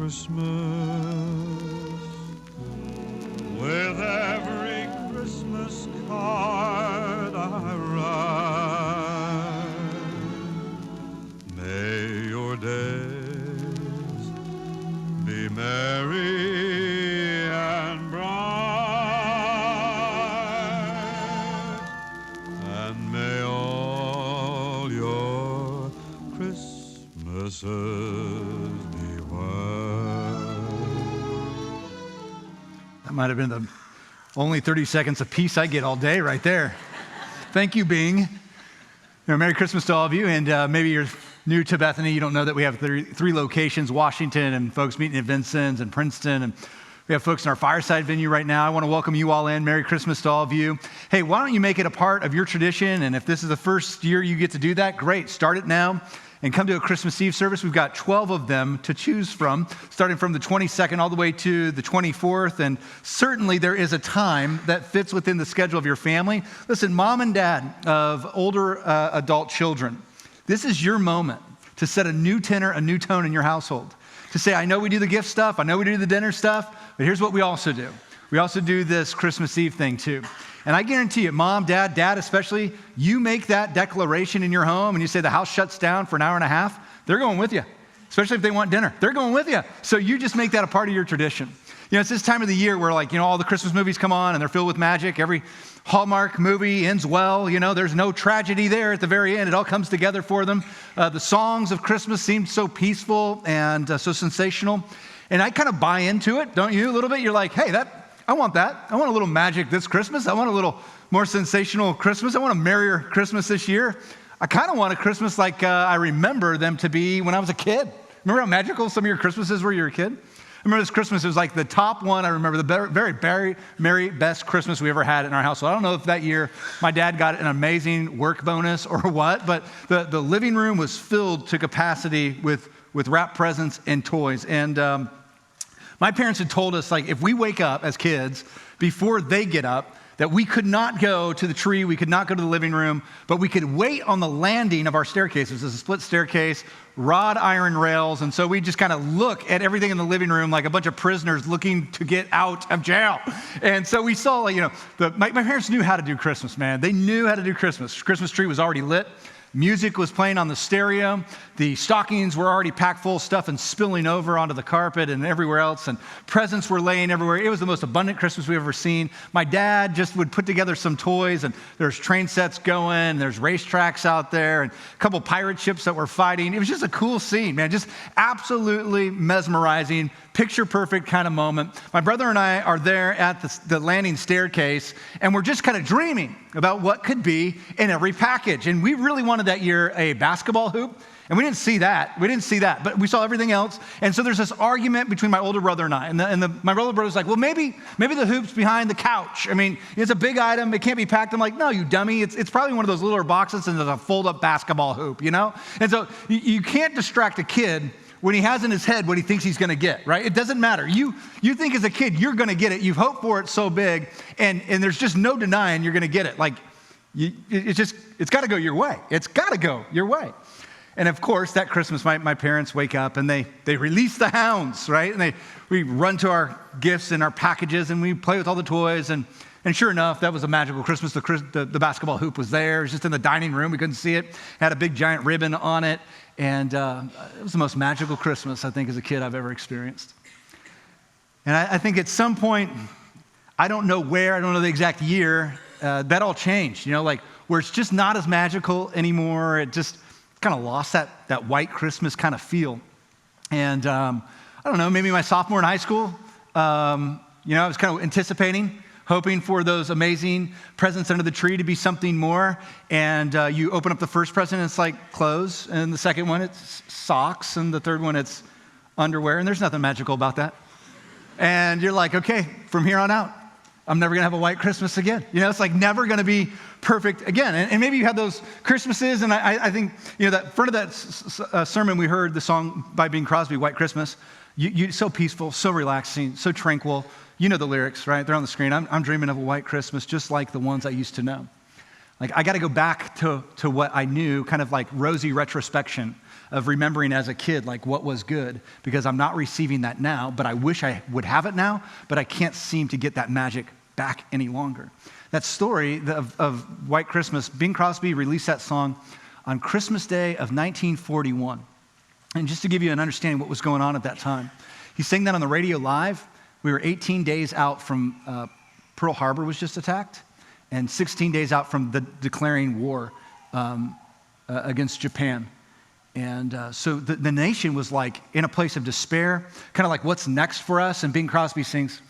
Christmas. With every Christmas card I write, may your days be merry and bright, and may all your Christmases be white. That might have been the only 30 seconds of peace I get all day right there. Thank you, Bing. Merry Christmas to all of you, and maybe you're new to Bethany. You don't know that we have three locations, Washington, and folks meeting in Vincennes and Princeton, and we have folks in our Fireside venue right now. I want to welcome you all in. Merry Christmas to all of you. Hey, why don't you make it a part of your tradition, and if this is the first year you get to do that, great. Start it now and come to a Christmas Eve service. We've got 12 of them to choose from, starting from the 22nd all the way to the 24th, and certainly there is a time that fits within the schedule of your family. Listen, mom and dad of older adult children, this is your moment to set a new tenor, a new tone in your household. To say, I know we do the gift stuff, I know we do the dinner stuff, but here's what we also do. We also do this Christmas Eve thing too. And I guarantee you, mom, dad especially, you make that declaration in your home and you say the house shuts down for an hour and a half, they're going with you. Especially if they want dinner, they're going with you. So you just make that a part of your tradition. You know, it's this time of the year where all the Christmas movies come on and they're filled with magic. Every Hallmark movie ends well. There's no tragedy there at the very end. It all comes together for them. The songs of Christmas seem so peaceful and so sensational. And I kind of buy into it, don't you? A little bit. You're like, hey, I want that. I want a little magic this Christmas. I want a little more sensational Christmas. I want a merrier Christmas this year. I kind of want a Christmas like I remember them to be when I was a kid. Remember how magical some of your Christmases were when you were a kid? I remember this Christmas, it was like the top one. I remember the very merry best Christmas we ever had in our household. I don't know if that year my dad got an amazing work bonus or what, but the living room was filled to capacity with wrapped presents and toys. And my parents had told us, if we wake up as kids before they get up, that we could not go to the tree, we could not go to the living room, but we could wait on the landing of our staircase. It was a split staircase, wrought iron rails, and so we just kind of look at everything in the living room like a bunch of prisoners looking to get out of jail. And so we saw, my parents knew how to do Christmas, man. They knew how to do Christmas. Christmas tree was already lit. Music was playing on the stereo. The stockings were already packed full of stuff and spilling over onto the carpet and everywhere else. And presents were laying everywhere. It was the most abundant Christmas we've ever seen. My dad just would put together some toys, and there's train sets going, and there's racetracks out there, and a couple pirate ships that were fighting. It was just a cool scene, man. Just absolutely mesmerizing, picture perfect kind of moment. My brother and I are there at the landing staircase, and we're just kind of dreaming about what could be in every package. And we really wanted that year a basketball hoop, and we didn't see that. But we saw everything else. And so there's this argument between my older brother and I. And my older brother's like, well, maybe the hoop's behind the couch. I mean, it's a big item. It can't be packed. I'm like, no, you dummy. It's probably one of those littler boxes, and there's a fold-up basketball hoop, And so you can't distract a kid when he has in his head what he thinks he's going to get, right? It doesn't matter. You think as a kid you're going to get it. You've hoped for it so big, and there's just no denying you're going to get it. It's got to go your way. It's got to go your way. And of course, that Christmas, my parents wake up and they release the hounds, right? And we run to our gifts and our packages, and we play with all the toys. And sure enough, that was a magical Christmas. The basketball hoop was there. It was just in the dining room. We couldn't see it. It had a big giant ribbon on it. And it was the most magical Christmas, I think, as a kid I've ever experienced. And I think at some point, I don't know where, I don't know the exact year, that all changed, where it's just not as magical anymore. It just kind of lost that white Christmas kind of feel. And I don't know, maybe my sophomore in high school, I was kind of anticipating, hoping for those amazing presents under the tree to be something more. And you open up the first present, and it's like clothes. And the second one, it's socks. And the third one, it's underwear. And there's nothing magical about that. And you're like, okay, from here on out, I'm never going to have a white Christmas again. It's like never going to be perfect again. And maybe you had those Christmases, and I think, that front of that sermon we heard the song by Bing Crosby, White Christmas. You so peaceful, so relaxing, so tranquil. You know the lyrics, right? They're on the screen. I'm dreaming of a white Christmas just like the ones I used to know. Like, I got to go back to what I knew, kind of like rosy retrospection of remembering as a kid, like what was good, because I'm not receiving that now, but I wish I would have it now, but I can't seem to get that magic back any longer. That story of White Christmas, Bing Crosby released that song on Christmas Day of 1941. And just to give you an understanding of what was going on at that time, he sang that on the radio live. We were 18 days out from Pearl Harbor was just attacked, and 16 days out from the declaring war against Japan. And so the nation was like in a place of despair, kind of like what's next for us? And Bing Crosby sings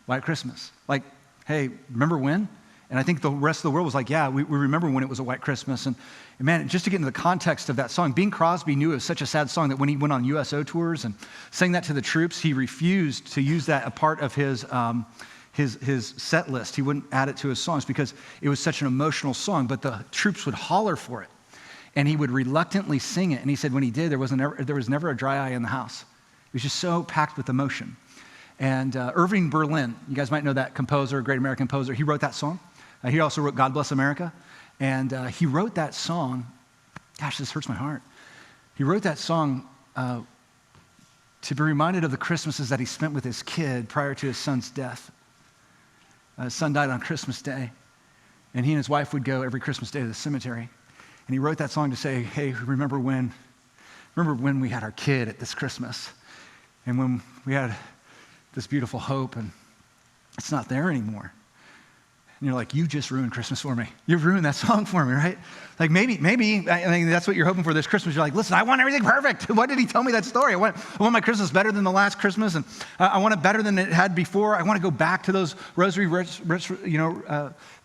White Christmas. Like, hey, remember when? And I think the rest of the world was like, yeah, we remember when it was a white Christmas. And man, just to get into the context of that song, Bing Crosby knew it was such a sad song that when he went on USO tours and sang that to the troops, he refused to use that a part of his set list. He wouldn't add it to his songs because it was such an emotional song, but the troops would holler for it. And he would reluctantly sing it. And he said when he did, there was never a dry eye in the house. It was just so packed with emotion. And Irving Berlin, you guys might know that composer, great American composer, he wrote that song. He also wrote God Bless America. And he wrote that song, gosh, this hurts my heart. He wrote that song to be reminded of the Christmases that he spent with his kid prior to his son's death. His son died on Christmas Day. And he and his wife would go every Christmas Day to the cemetery. And he wrote that song to say, hey, remember when we had our kid at this Christmas? And when we had this beautiful hope, and it's not there anymore. And you're like, you just ruined Christmas for me. You've ruined that song for me, right? Like maybe, I mean, that's what you're hoping for this Christmas. You're like, listen, I want everything perfect. Why did he tell me that story? I want my Christmas better than the last Christmas, and I want it better than it had before. I want to go back to those rosary,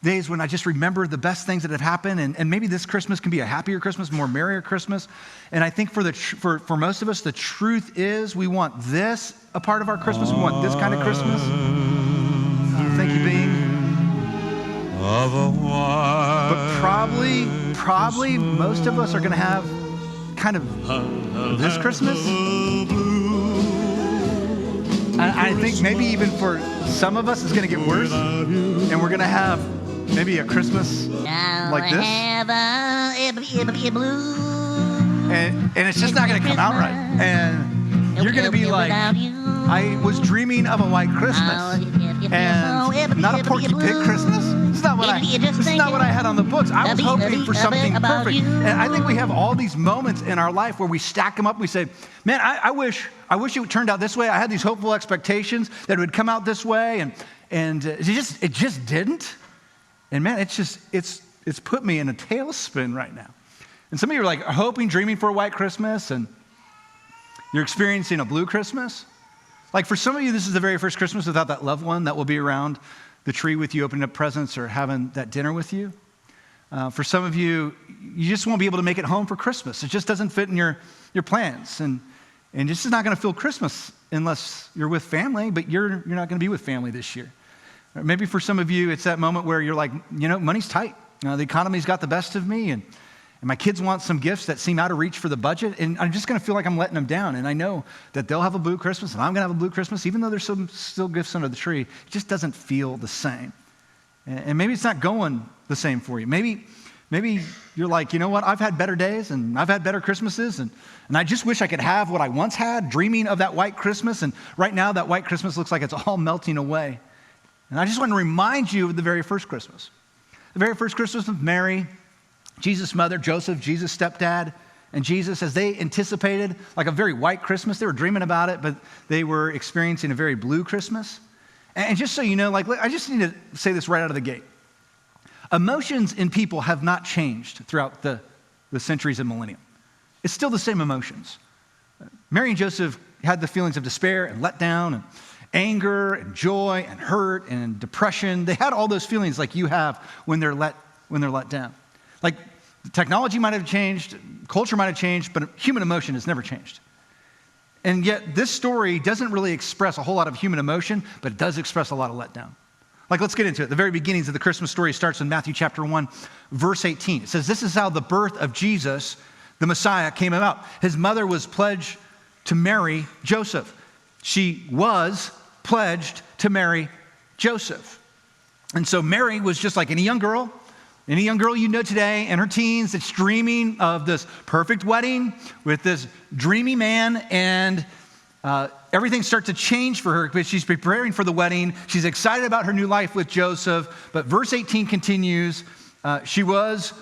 days when I just remember the best things that have happened, and maybe this Christmas can be a happier Christmas, more merrier Christmas. And I think for most of us, the truth is we want this a part of our Christmas. We want this kind of Christmas. Thank you, Bing. But probably most of us are going to have kind of this Christmas. I think maybe even for some of us it's going to get worse, and we're going to have maybe a Christmas like this. And it's just not going to come out right. And you're going to be like, I was dreaming of a white Christmas and not a Porky Pig Christmas. This is not what I had on the books. I was hoping for something perfect. And I think we have all these moments in our life where we stack them up and we say, man, I wish it turned out this way. I had these hopeful expectations that it would come out this way, and it just didn't. And man, it's put me in a tailspin right now. And some of you are like hoping, dreaming for a white Christmas, and you're experiencing a blue Christmas. Like for some of you, this is the very first Christmas without that loved one that will be around the tree with you, opening up presents or having that dinner with you. For some of you, you just won't be able to make it home for Christmas. It just doesn't fit in your plans. And this is not going to feel Christmas unless you're with family, but you're not going to be with family this year. Or maybe for some of you, it's that moment where you're like, money's tight. The economy's got the best of me, and my kids want some gifts that seem out of reach for the budget, and I'm just going to feel like I'm letting them down. And I know that they'll have a blue Christmas, and I'm going to have a blue Christmas, even though there's some still gifts under the tree. It just doesn't feel the same. And maybe it's not going the same for you. Maybe you're like, you know what? I've had better days, and I've had better Christmases, and I just wish I could have what I once had, dreaming of that white Christmas. And right now, that white Christmas looks like it's all melting away. And I just want to remind you of the very first Christmas. The very first Christmas with Mary, Jesus' mother, Joseph, Jesus' stepdad, and Jesus, as they anticipated like a very white Christmas. They were dreaming about it, but they were experiencing a very blue Christmas. And just so you know, I just need to say this right out of the gate. Emotions in people have not changed throughout the centuries and millennium. It's still the same emotions. Mary and Joseph had the feelings of despair and letdown and anger and joy and hurt and depression. They had all those feelings like you have when they're let down. Like technology might have changed, culture might have changed, but human emotion has never changed. And yet this story doesn't really express a whole lot of human emotion, but it does express a lot of letdown. Like, let's get into it. The very beginnings of the Christmas story starts in Matthew chapter 1, verse 18. It says, this is how the birth of Jesus, the Messiah, came about. His mother was pledged to marry Joseph. She was pledged to marry Joseph. And so Mary was just like any young girl, Any young girl you know today in her teens that's dreaming of this perfect wedding with this dreamy man, and everything starts to change for her because she's preparing for the wedding. She's excited about her new life with Joseph. But verse 18 continues, she was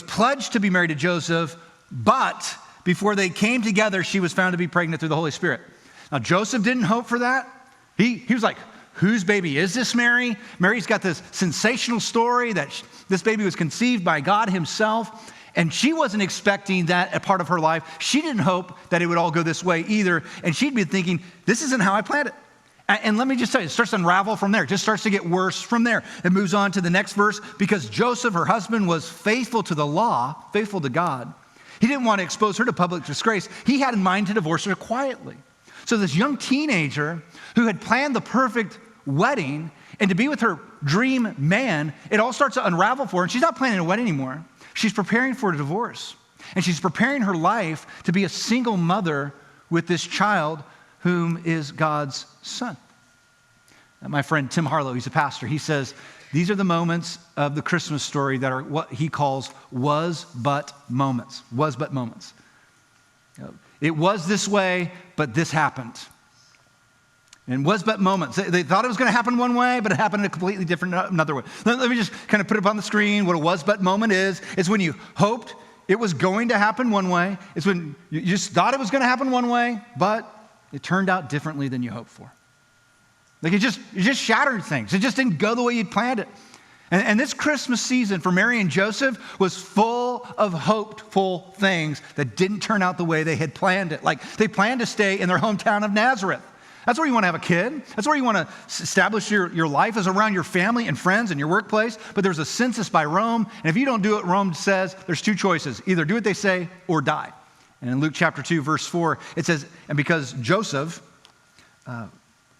pledged to be married to Joseph, but before they came together, she was found to be pregnant through the Holy Spirit. Now, Joseph didn't hope for that. He was like, whose baby is this, Mary? Mary's got this sensational story that this baby was conceived by God himself, and she wasn't expecting that a part of her life. She didn't hope that it would all go this way either, and she'd be thinking, this isn't how I planned it. And let me just tell you, it starts to unravel from there. It just starts to get worse from there. It moves on to the next verse. Because Joseph, her husband, was faithful to the law, faithful to God, he didn't want to expose her to public disgrace. He had in mind to divorce her quietly. So this young teenager who had planned the perfect wedding and to be with her dream man, it all starts to unravel for her. And she's not planning a wedding anymore. She's preparing for a divorce. And she's preparing her life to be a single mother with this child whom is God's son. My friend Tim Harlow, he's a pastor, he says, these are the moments of the Christmas story that are what he calls was-but moments. Was-but moments. It was this way, but this happened. And was-but moments. They thought it was going to happen one way, but it happened in a completely different another way. Let me just kind of put it up on the screen. What a was-but moment is when you hoped it was going to happen one way. It's when you just thought it was going to happen one way, but it turned out differently than you hoped for. Like it just shattered things. It just didn't go the way you'd planned it. And this Christmas season for Mary and Joseph was full of hopeful things that didn't turn out the way they had planned it. Like they planned to stay in their hometown of Nazareth. That's where you want to have a kid. That's where you want to establish your life, is around your family and friends and your workplace. But there's a census by Rome. And if you don't do what Rome says, there's two choices. Either do what they say or die. And in Luke chapter 2, verse 4, it says, and because Joseph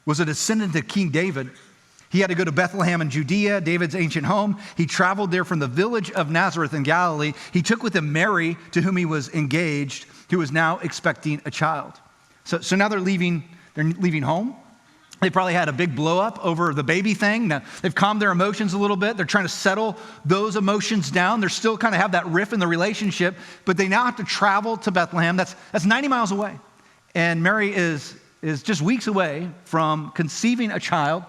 was a descendant of King David, he had to go to Bethlehem in Judea, David's ancient home. He traveled there from the village of Nazareth in Galilee. He took with him Mary, to whom he was engaged, who was now expecting a child. So now they're leaving home. They probably had a big blow up over the baby thing. Now, they've calmed their emotions a little bit. They're trying to settle those emotions down. They're still kind of have that riff in the relationship, but they now have to travel to Bethlehem. That's 90 miles away. And Mary is just weeks away from conceiving a child,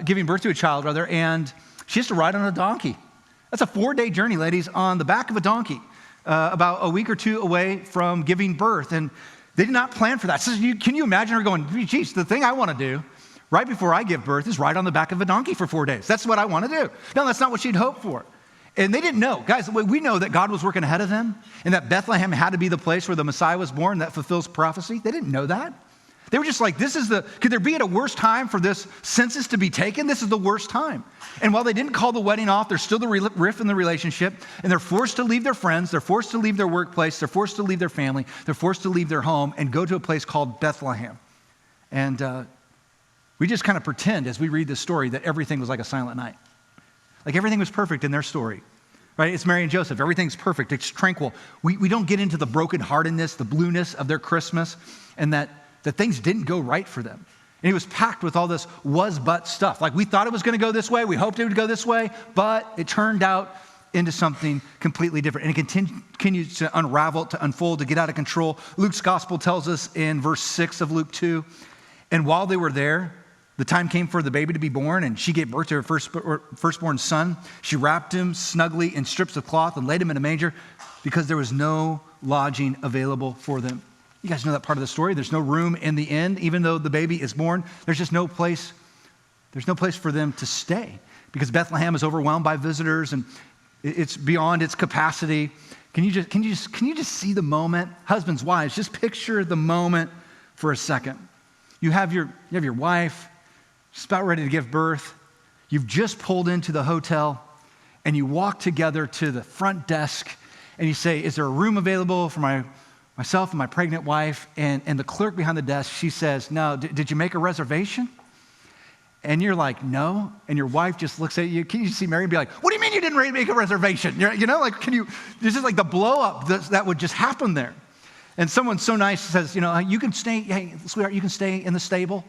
giving birth to a child rather, and she has to ride on a donkey. That's a 4-day journey, ladies, on the back of a donkey, about a week or two away from giving birth. And they did not plan for that. So can you imagine her going, geez, the thing I want to do right before I give birth is ride on the back of a donkey for 4 days. That's what I want to do. No, that's not what she'd hoped for. And they didn't know. Guys, we know that God was working ahead of them and that Bethlehem had to be the place where the Messiah was born that fulfills prophecy. They didn't know that. They were just like, could there be at a worse time for this census to be taken? This is the worst time. And while they didn't call the wedding off, there's still the rift in the relationship, and they're forced to leave their friends, they're forced to leave their workplace, they're forced to leave their family, they're forced to leave their home and go to a place called Bethlehem. And we just kind of pretend as we read this story that everything was like a silent night. Like everything was perfect in their story. Right? It's Mary and Joseph. Everything's perfect. It's tranquil. We don't get into the brokenheartedness, the blueness of their Christmas, and that things didn't go right for them. And it was packed with all this was-but stuff. Like we thought it was going to go this way. We hoped it would go this way, but it turned out into something completely different. And it continues to unravel, to unfold, to get out of control. Luke's gospel tells us in verse 6 of Luke 2, and while they were there, the time came for the baby to be born, and she gave birth to her firstborn son. She wrapped him snugly in strips of cloth and laid him in a manger because there was no lodging available for them. You guys know that part of the story. There's no room in the inn, even though the baby is born. There's just no place. There's no place for them to stay because Bethlehem is overwhelmed by visitors and it's beyond its capacity. Can you just see the moment? Husbands, wives, just picture the moment for a second. You have your wife just about ready to give birth. You've just pulled into the hotel and you walk together to the front desk and you say, is there a room available for myself and my pregnant wife? And the clerk behind the desk, she says, no, did you make a reservation? And you're like, no. And your wife just looks at you. Can you see Mary and be like, what do you mean you didn't make a reservation? This is like the blow up that would just happen there. And someone so nice says, you can stay, hey, sweetheart, you can stay in the stable.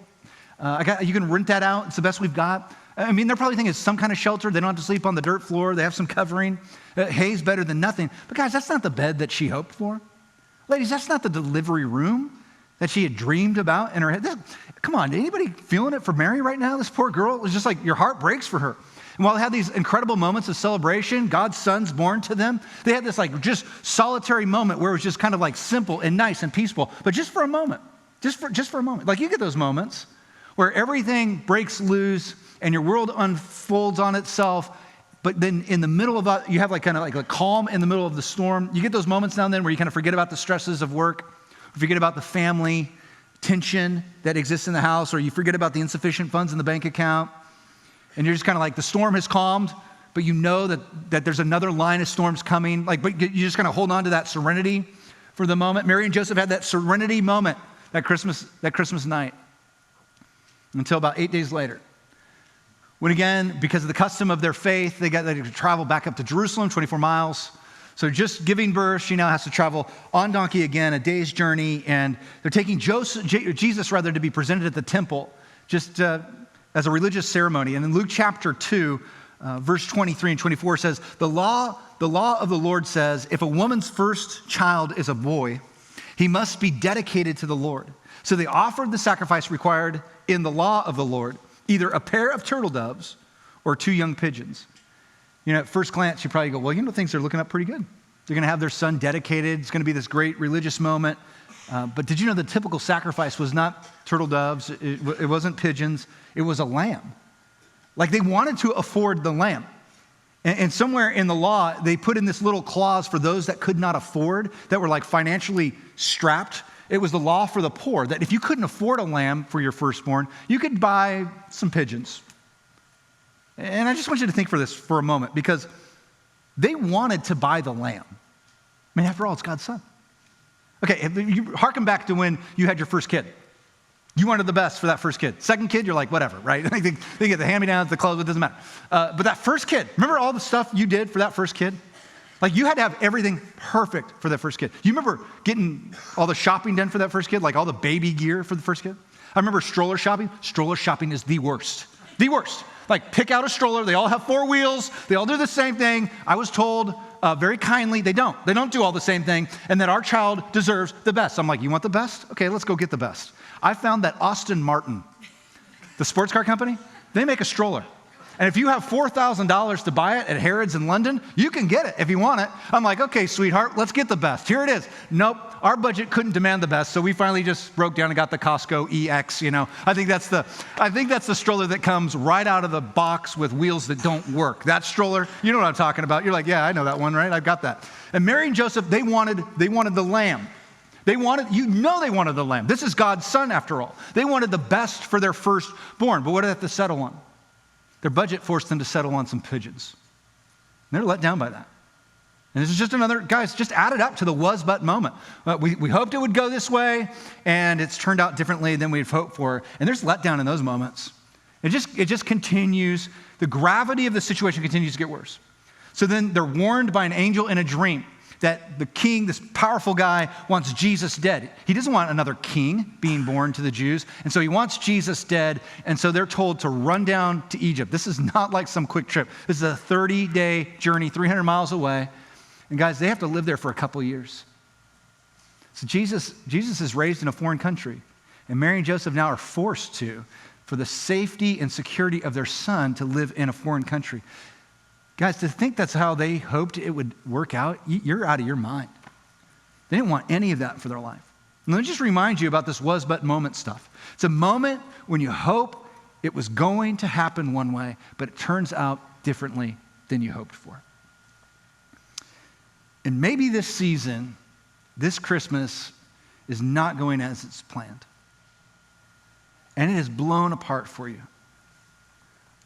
You can rent that out. It's the best we've got. I mean, they're probably thinking it's some kind of shelter. They don't have to sleep on the dirt floor. They have some covering. Hay's better than nothing. But guys, that's not the bed that she hoped for. Ladies, that's not the delivery room that she had dreamed about in her head. Come on, anybody feeling it for Mary right now? This poor girl, it was just like your heart breaks for her. And while they had these incredible moments of celebration, God's son's born to them, they had this like just solitary moment where it was just kind of like simple and nice and peaceful, but just for a moment, just for a moment. Like you get those moments where everything breaks loose and your world unfolds on itself, but then in the middle of you have like kind of like a calm in the middle of the storm. You get those moments now and then where you kind of forget about the stresses of work, forget about the family tension that exists in the house, or you forget about the insufficient funds in the bank account. And you're just kind of like, the storm has calmed, but you know that there's another line of storms coming. Like, but you just kind of hold on to that serenity for the moment. Mary and Joseph had that serenity moment that Christmas night until about 8 days later. When again, because of the custom of their faith, they got to travel back up to Jerusalem, 24 miles. So just giving birth, she now has to travel on donkey again, a day's journey, and they're taking Jesus to be presented at the temple, just as a religious ceremony. And in Luke chapter 2, verse 23 and 24 says, the law of the Lord says, if a woman's first child is a boy, he must be dedicated to the Lord. So they offered the sacrifice required in the law of the Lord, either a pair of turtle doves or 2 young pigeons. You know, at first glance, you probably go, well, things are looking up pretty good. They're going to have their son dedicated. It's going to be this great religious moment. But did you know the typical sacrifice was not turtle doves? It wasn't pigeons. It was a lamb. Like they wanted to afford the lamb. And somewhere in the law, they put in this little clause for those that could not afford, that were like financially strapped. It was the law for the poor, that if you couldn't afford a lamb for your firstborn, you could buy some pigeons. And I just want you to think for this for a moment, because they wanted to buy the lamb. I mean, after all, it's God's son. Okay, you harken back to when you had your first kid. You wanted the best for that first kid. Second kid, you're like, whatever, right? They get the hand-me-downs, the clothes, it doesn't matter. But that first kid, remember all the stuff you did for that first kid? Like you had to have everything perfect for that first kid. You remember getting all the shopping done for that first kid, like all the baby gear for the first kid? I remember stroller shopping. Stroller shopping is the worst. The worst. Like pick out a stroller. They all have 4 wheels. They all do the same thing. I was told very kindly, they don't do all the same thing, and that our child deserves the best. I'm like, you want the best? Okay, let's go get the best. I found that Aston Martin, the sports car company, they make a stroller. And if you have $4,000 to buy it at Harrods in London, you can get it if you want it. I'm like, okay, sweetheart, let's get the best. Here it is. Nope, our budget couldn't demand the best, so we finally just broke down and got the Costco EX, I think that's the stroller that comes right out of the box with wheels that don't work. That stroller, you know what I'm talking about. You're like, yeah, I know that one, right? I've got that. And Mary and Joseph, they wanted the lamb. They wanted the lamb. This is God's son, after all. They wanted the best for their firstborn, but what did they have to settle on? Their budget forced them to settle on some pigeons. And they're let down by that. And this is just another, guys, just add it up to the was-but moment. We hoped it would go this way, and it's turned out differently than we'd hoped for. And there's letdown in those moments. It just continues. The gravity of the situation continues to get worse. So then they're warned by an angel in a dream that the king, this powerful guy, wants Jesus dead. He doesn't want another king being born to the Jews, and so he wants Jesus dead, and so they're told to run down to Egypt. This is not like some quick trip. This is a 30-day journey, 300 miles away, and guys, they have to live there for a couple of years. So Jesus is raised in a foreign country, and Mary and Joseph now are forced to, for the safety and security of their son, to live in a foreign country. Guys, to think that's how they hoped it would work out, you're out of your mind. They didn't want any of that for their life. And let me just remind you about this was-but moment stuff. It's a moment when you hope it was going to happen one way, but it turns out differently than you hoped for. And maybe this season, this Christmas, is not going as it's planned. And it has blown apart for you.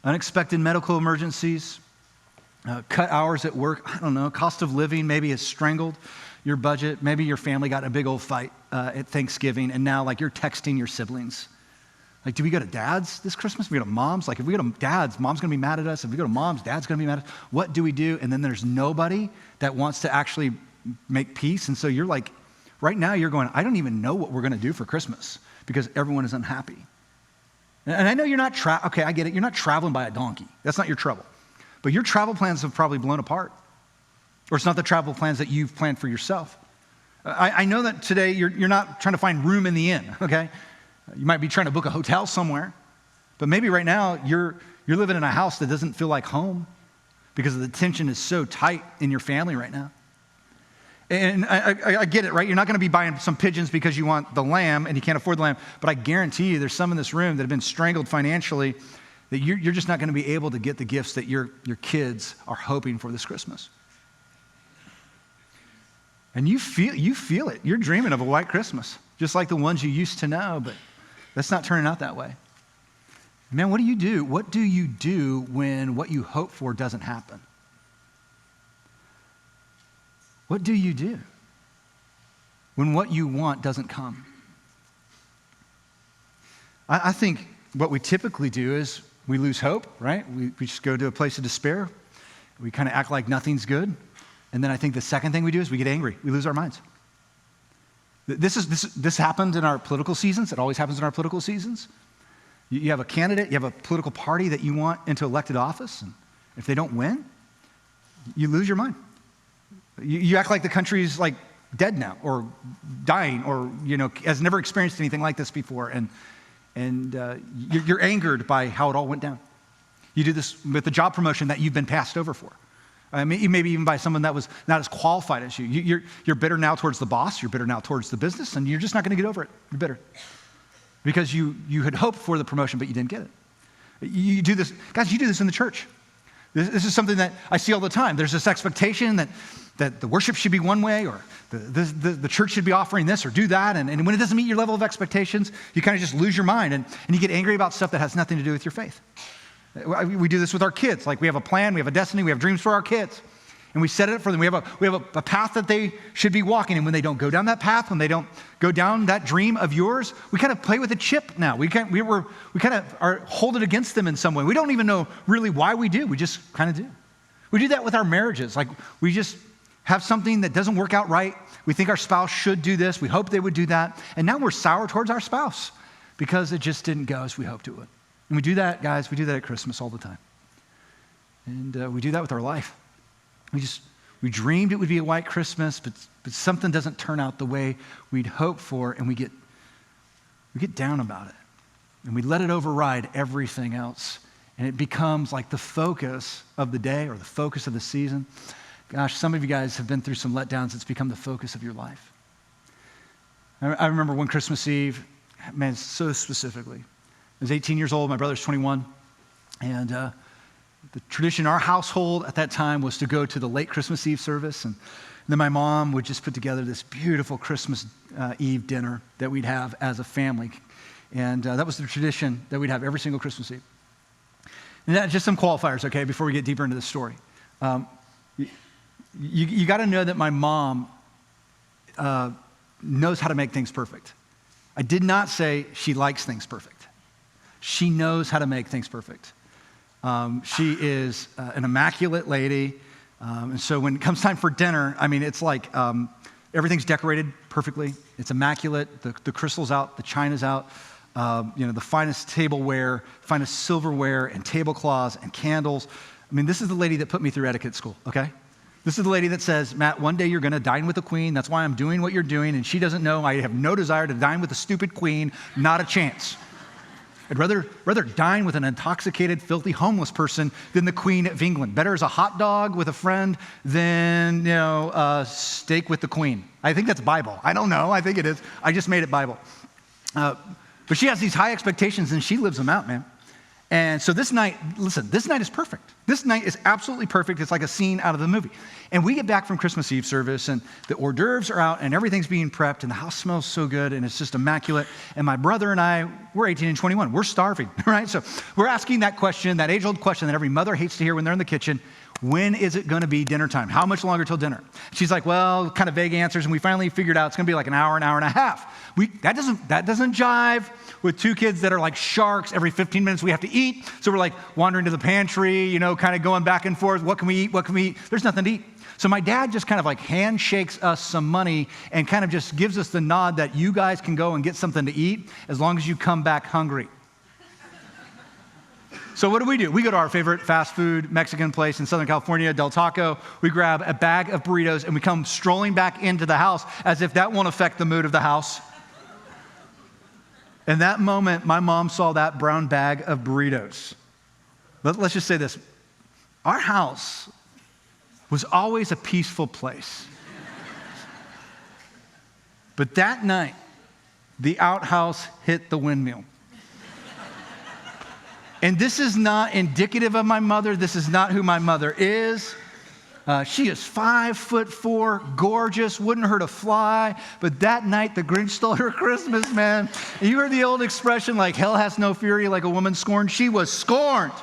Unexpected medical emergencies, cut hours at work, I don't know, cost of living maybe has strangled your budget. Maybe your family got in a big old fight at Thanksgiving, and now like you're texting your siblings. Like, do we go to dad's this Christmas? Do we go to mom's? Like, if we go to dad's, mom's going to be mad at us. If we go to mom's, dad's going to be mad at us. What do we do? And then there's nobody that wants to actually make peace. And so you're like, right now you're going, I don't even know what we're going to do for Christmas because everyone is unhappy. And I know you're not, okay, I get it. You're not traveling by a donkey. That's not your trouble. But your travel plans have probably blown apart. Or it's not the travel plans that you've planned for yourself. I know that today you're not trying to find room in the inn, okay? You might be trying to book a hotel somewhere. But maybe right now you're living in a house that doesn't feel like home because the tension is so tight in your family right now. And I get it, right? You're not going to be buying some pigeons because you want the lamb and you can't afford the lamb. But I guarantee you there's some in this room that have been strangled financially that you're just not going to be able to get the gifts that your kids are hoping for this Christmas. And you feel it. You're dreaming of a white Christmas, just like the ones you used to know, but that's not turning out that way. Man, what do you do? What do you do when what you hope for doesn't happen? What do you do when what you want doesn't come? I think what we typically do is we lose hope, right? We just go to a place of despair. We kind of act like nothing's good. And then I think the second thing we do is we get angry. We lose our minds. This happened in our political seasons. It always happens in our political seasons. You have a candidate, you have a political party that you want into elected office, and if they don't win, you lose your mind. You act like the country's like dead now or dying or, has never experienced anything like this before. And you're angered by how it all went down. You do this with the job promotion that you've been passed over for. Maybe even by someone that was not as qualified as you. You're bitter now towards the boss. You're bitter now towards the business, and you're just not going to get over it. You're bitter. Because you had hoped for the promotion, but you didn't get it. You do this, guys, you do this in the church. This is something that I see all the time. There's this expectation that the worship should be one way, or the church should be offering this or do that. And when it doesn't meet your level of expectations, you kind of just lose your mind and you get angry about stuff that has nothing to do with your faith. We do this with our kids. Like we have a plan, we have a destiny, we have dreams for our kids. And we set it for them. We have a path that they should be walking. And when they don't go down that path, when they don't go down that dream of yours, we kind of play with a chip now. We kind of are hold it against them in some way. We don't even know really why we do. We just kind of do. We do that with our marriages. Like we just have something that doesn't work out right. We think our spouse should do this. We hope they would do that. And now we're sour towards our spouse because it just didn't go as we hoped it would. And we do that, guys. We do that at Christmas all the time. And we do that with our life. We dreamed it would be a white Christmas, but something doesn't turn out the way we'd hoped for, and we get down about it. And we let it override everything else. And it becomes like the focus of the day or the focus of the season. Gosh, some of you guys have been through some letdowns. It's become the focus of your life. I remember one Christmas Eve, man, so specifically. I was 18 years old. My brother's 21. And the tradition in our household at that time was to go to the late Christmas Eve service. And then my mom would just put together this beautiful Christmas Eve dinner that we'd have as a family. And that was the tradition that we'd have every single Christmas Eve. And that, just some qualifiers, okay, before we get deeper into the story. You got to know that my mom knows how to make things perfect. I did not say she likes things perfect. She knows how to make things perfect. She is an immaculate lady. And so when it comes time for dinner, I mean, it's like everything's decorated perfectly. It's immaculate. The crystal's out, the china's out. The finest tableware, finest silverware and tablecloths and candles. I mean, this is the lady that put me through etiquette school, okay? This is the lady that says, Matt, one day you're going to dine with the queen. That's why I'm doing what you're doing. And she doesn't know I have no desire to dine with a stupid queen. Not a chance. I'd rather dine with an intoxicated, filthy, homeless person than the Queen of England. Better as a hot dog with a friend than, steak with the Queen. I think that's Bible. I don't know. I think it is. I just made it Bible. But she has these high expectations, and she lives them out, man. And so this night is perfect. This night is absolutely perfect. It's like a scene out of the movie. And we get back from Christmas Eve service, and the hors d'oeuvres are out, and everything's being prepped, and the house smells so good, and it's just immaculate. And my brother and I, we're 18 and 21. We're starving, right? So we're asking that question, that age-old question that every mother hates to hear when they're in the kitchen. When is it going to be dinner time? How much longer till dinner? She's like, well, kind of vague answers, and we finally figured out it's going to be like an hour and a half. That doesn't jive with two kids that are like sharks. Every 15 minutes we have to eat. So we're like wandering to the pantry, kind of going back and forth. What can we eat? What can we eat? There's nothing to eat. So my dad just kind of like handshakes us some money and kind of just gives us the nod that you guys can go and get something to eat as long as you come back hungry. So what do? We go to our favorite fast food Mexican place in Southern California, Del Taco. We grab a bag of burritos and we come strolling back into the house as if that won't affect the mood of the house. In that moment, my mom saw that brown bag of burritos. Let's just say this. Our house was always a peaceful place. But that night, the outhouse hit the windmill. And this is not indicative of my mother. This is not who my mother is. She is 5'4", gorgeous, wouldn't hurt a fly. But that night, the Grinch stole her Christmas, man. You heard the old expression, like hell has no fury like a woman scorned. She was scorned.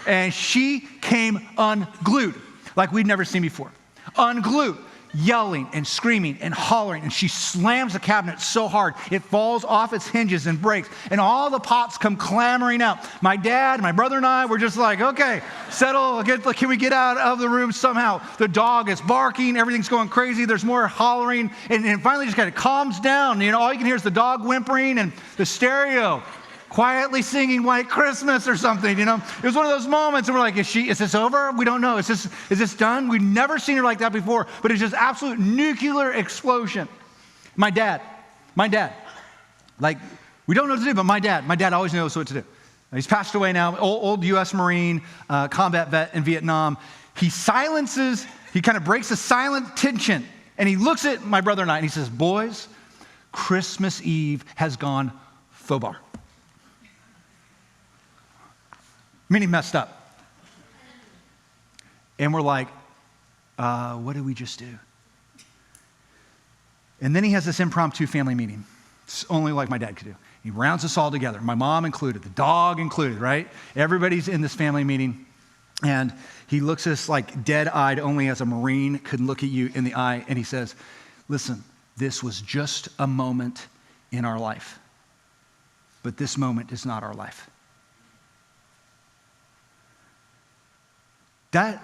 And she came unglued, like we'd never seen before. Unglued, yelling and screaming and hollering. And she slams the cabinet so hard, it falls off its hinges and breaks. And all the pots come clamoring out. My dad, my brother and I were just like, okay, settle, can we get out of the room somehow? The dog is barking, everything's going crazy, there's more hollering. And finally just kind of calms down. You know, all you can hear is the dog whimpering and the stereo quietly singing White Christmas or something, you know. It was one of those moments and we're like, is this over? We don't know. Is this done? We've never seen her like that before, but it's just absolute nuclear explosion. My dad, like, we don't know what to do, but my dad always knows what to do. He's passed away now, old U.S. Marine, combat vet in Vietnam. He kind of breaks the silent tension, and he looks at my brother and I, and he says, boys, Christmas Eve has gone faux bar. Meaning messed up. And we're like, what did we just do? And then he has this impromptu family meeting. It's only like my dad could do. He rounds us all together, my mom included, the dog included, right? Everybody's in this family meeting. And he looks at us like dead-eyed, only as a Marine could look at you in the eye. And he says, listen, this was just a moment in our life. But this moment is not our life. That,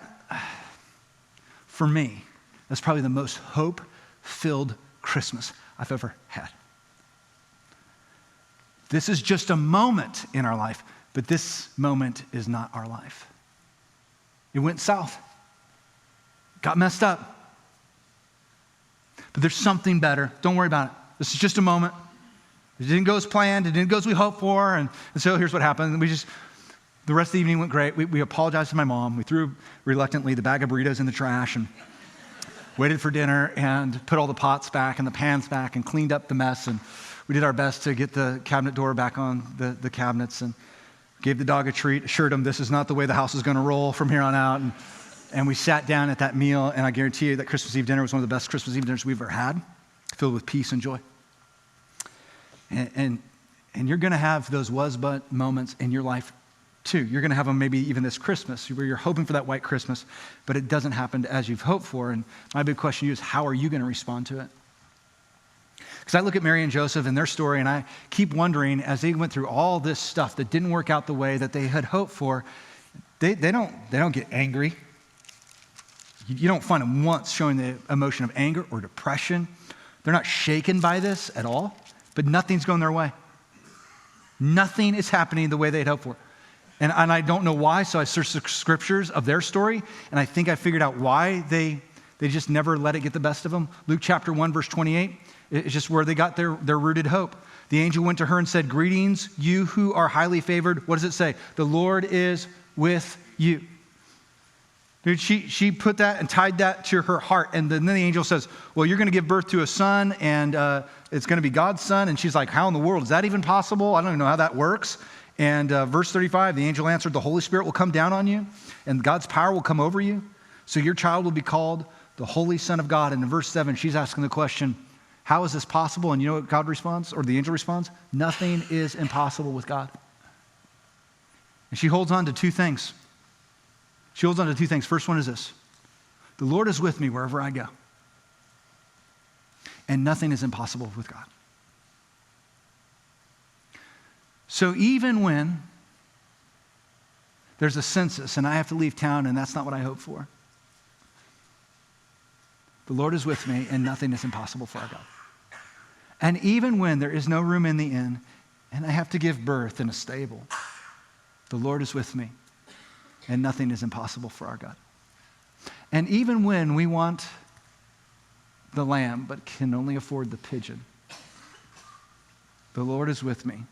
for me, that's probably the most hope-filled Christmas I've ever had. This is just a moment in our life, but this moment is not our life. It went south, got messed up. But there's something better. Don't worry about it. This is just a moment. It didn't go as planned. It didn't go as we hoped for. And so here's what happened. The rest of the evening went great. We apologized to my mom. We threw reluctantly the bag of burritos in the trash and waited for dinner and put all the pots back and the pans back and cleaned up the mess. And we did our best to get the cabinet door back on the cabinets and gave the dog a treat, assured him this is not the way the house is going to roll from here on out. And we sat down at that meal, and I guarantee you that Christmas Eve dinner was one of the best Christmas Eve dinners we've ever had, filled with peace and joy. And you're going to have those was-but moments in your life too. You're going to have them maybe even this Christmas where you're hoping for that white Christmas, but it doesn't happen as you've hoped for. And my big question to you is, how are you going to respond to it? Because I look at Mary and Joseph and their story, and I keep wondering, as they went through all this stuff that didn't work out the way that they had hoped for, they don't get angry. You don't find them once showing the emotion of anger or depression. They're not shaken by this at all, but nothing's going their way. Nothing is happening the way they'd hoped for. And I don't know why, so I searched the scriptures of their story, and I think I figured out why they just never let it get the best of them. Luke chapter 1, verse 28, it's just where they got their rooted hope. The angel went to her and said, greetings, you who are highly favored. What does it say? The Lord is with you. Dude, she put that and tied that to her heart. And then the angel says, well, you're going to give birth to a son, and it's going to be God's son. And she's like, how in the world is that even possible? I don't even know how that works. And verse 35, the angel answered, the Holy Spirit will come down on you, and God's power will come over you. So your child will be called the Holy Son of God. And in verse 7, she's asking the question, how is this possible? And you know what God responds, or the angel responds? Nothing is impossible with God. And she holds on to two things. First one is this: the Lord is with me wherever I go. And nothing is impossible with God. So even when there's a census and I have to leave town and that's not what I hope for, the Lord is with me and nothing is impossible for our God. And even when there is no room in the inn and I have to give birth in a stable, the Lord is with me and nothing is impossible for our God. And even when we want the lamb but can only afford the pigeon, the Lord is with me,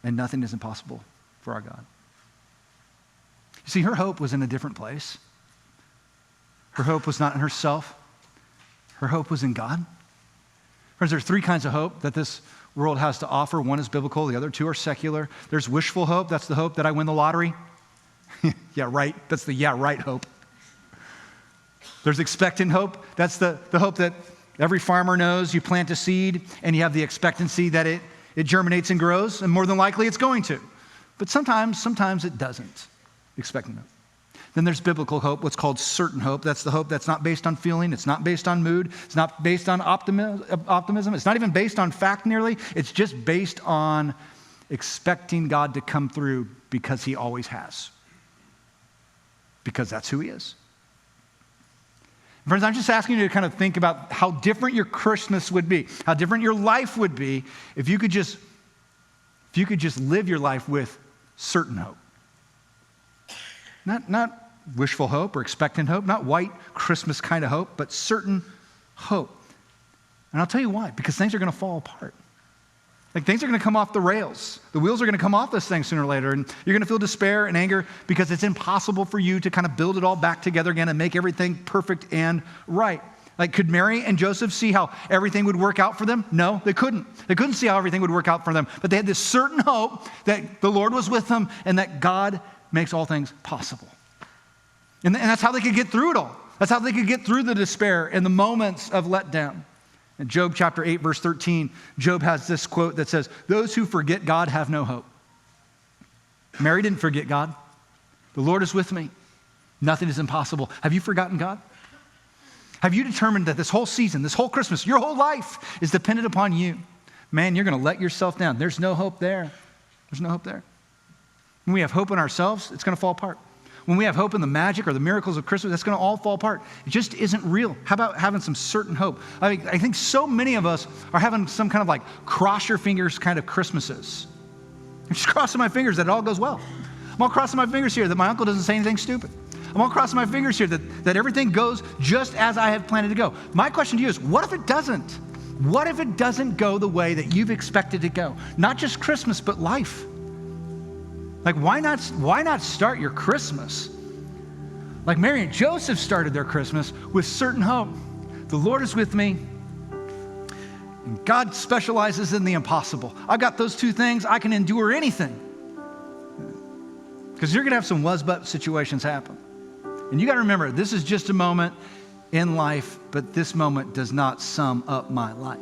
and nothing is impossible for our God. You see, her hope was in a different place. Her hope was not in herself. Her hope was in God. Friends, there's three kinds of hope that this world has to offer. One is biblical, the other two are secular. There's wishful hope. That's the hope that I win the lottery. Yeah, right. That's the yeah, right hope. There's expectant hope. That's the hope that every farmer knows. You plant a seed and you have the expectancy that it germinates and grows, and more than likely it's going to. But sometimes it doesn't. Expectant hope. Then there's biblical hope, what's called certain hope. That's the hope that's not based on feeling. It's not based on mood. It's not based on optimism. It's not even based on fact nearly. It's just based on expecting God to come through because he always has. Because that's who he is. Friends, I'm just asking you to kind of think about how different your Christmas would be, how different your life would be if you could just live your life with certain hope. Not wishful hope or expectant hope, not white Christmas kind of hope, but certain hope. And I'll tell you why, because things are going to fall apart. Like things are going to come off the rails. The wheels are going to come off this thing sooner or later, and you're going to feel despair and anger because it's impossible for you to kind of build it all back together again and make everything perfect and right. Like, could Mary and Joseph see how everything would work out for them? No, they couldn't. They couldn't see how everything would work out for them, but they had this certain hope that the Lord was with them and that God makes all things possible. And that's how they could get through it all. That's how they could get through the despair and the moments of letdown. In Job chapter 8, verse 13, Job has this quote that says, "Those who forget God have no hope." Mary didn't forget God. The Lord is with me. Nothing is impossible. Have you forgotten God? Have you determined that this whole season, this whole Christmas, your whole life is dependent upon you? Man, you're going to let yourself down. There's no hope there. There's no hope there. When we have hope in ourselves, it's going to fall apart. When we have hope in the magic or the miracles of Christmas, that's going to all fall apart. It just isn't real. How about having some certain hope? I think so many of us are having some kind of like cross your fingers kind of Christmases. I'm just crossing my fingers that it all goes well. I'm all crossing my fingers here that my uncle doesn't say anything stupid. I'm all crossing my fingers here that everything goes just as I have planned it to go. My question to you is, what if it doesn't? What if it doesn't go the way that you've expected it to go? Not just Christmas, but life. Like, why not start your Christmas like Mary and Joseph started their Christmas with certain hope? The Lord is with me, and God specializes in the impossible. I've got those two things. I can endure anything. Because you're going to have some was-but situations happen. And you got to remember, this is just a moment in life, but this moment does not sum up my life.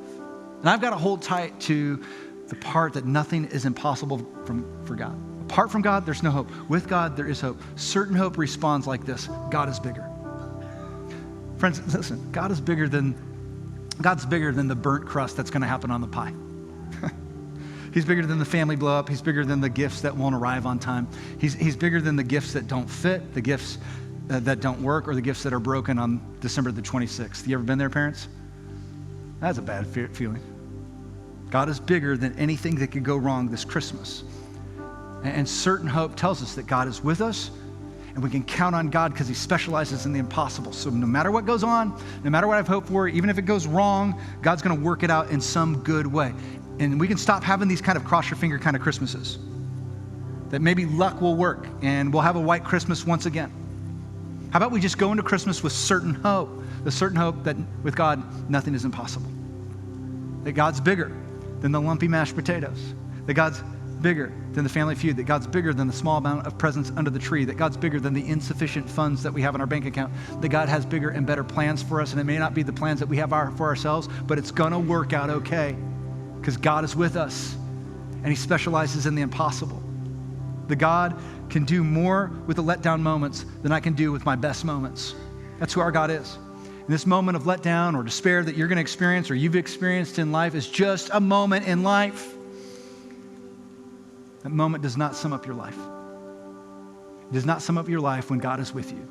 And I've got to hold tight to the part that nothing is impossible for God. Apart from God, there's no hope. With God, there is hope. Certain hope responds like this: God is bigger. Friends, listen, God is bigger than the burnt crust that's going to happen on the pie. He's bigger than the family blow up. He's bigger than the gifts that won't arrive on time. He's bigger than the gifts that don't fit, the gifts that don't work, or the gifts that are broken on December the 26th. You ever been there, parents? That's a bad feeling. God is bigger than anything that could go wrong this Christmas. And certain hope tells us that God is with us, and we can count on God because he specializes in the impossible. So no matter what goes on, no matter what I've hoped for, even if it goes wrong, God's going to work it out in some good way. And we can stop having these kind of cross your finger kind of Christmases. That maybe luck will work and we'll have a white Christmas once again. How about we just go into Christmas with certain hope, the certain hope that with God, nothing is impossible. That God's bigger than the lumpy mashed potatoes. That God's bigger than the family feud, that God's bigger than the small amount of presents under the tree, that God's bigger than the insufficient funds that we have in our bank account, that God has bigger and better plans for us, and it may not be the plans that we have for ourselves, but it's going to work out okay because God is with us, and he specializes in the impossible. The God can do more with the letdown moments than I can do with my best moments. That's who our God is. And this moment of letdown or despair that you're going to experience or you've experienced in life is just a moment in life. That moment does not sum up your life. It does not sum up your life when God is with you.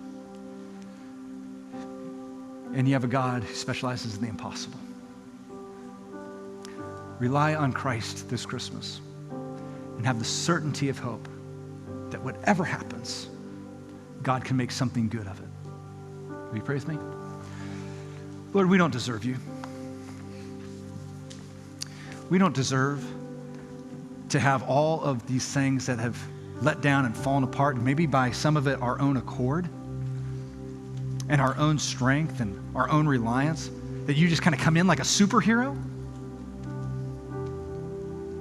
And you have a God who specializes in the impossible. Rely on Christ this Christmas and have the certainty of hope that whatever happens, God can make something good of it. Will you pray with me? Lord, we don't deserve you. We don't deserve to have all of these things that have let down and fallen apart, and maybe by some of it our own accord and our own strength and our own reliance, that you just kind of come in like a superhero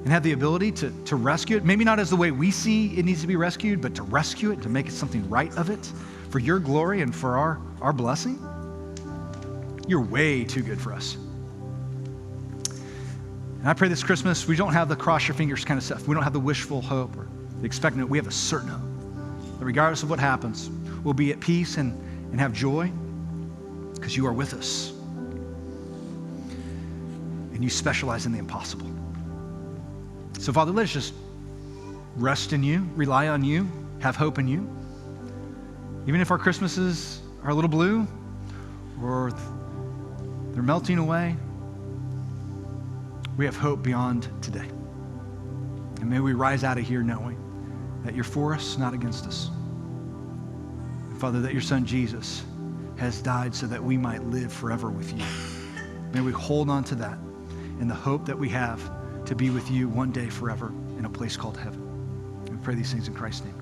and have the ability to rescue it. Maybe not as the way we see it needs to be rescued, but to rescue it, to make it something right of it for your glory and for our blessing. You're way too good for us. And I pray this Christmas, we don't have the cross your fingers kind of stuff. We don't have the wishful hope or the expectant. We have a certain hope that regardless of what happens, we'll be at peace and have joy because you are with us. And you specialize in the impossible. So Father, let us just rest in you, rely on you, have hope in you. Even if our Christmases are a little blue or they're melting away, we have hope beyond today. And may we rise out of here knowing that you're for us, not against us. And Father, that your Son Jesus has died so that we might live forever with you. May we hold on to that in the hope that we have to be with you one day forever in a place called heaven. We pray these things in Christ's name.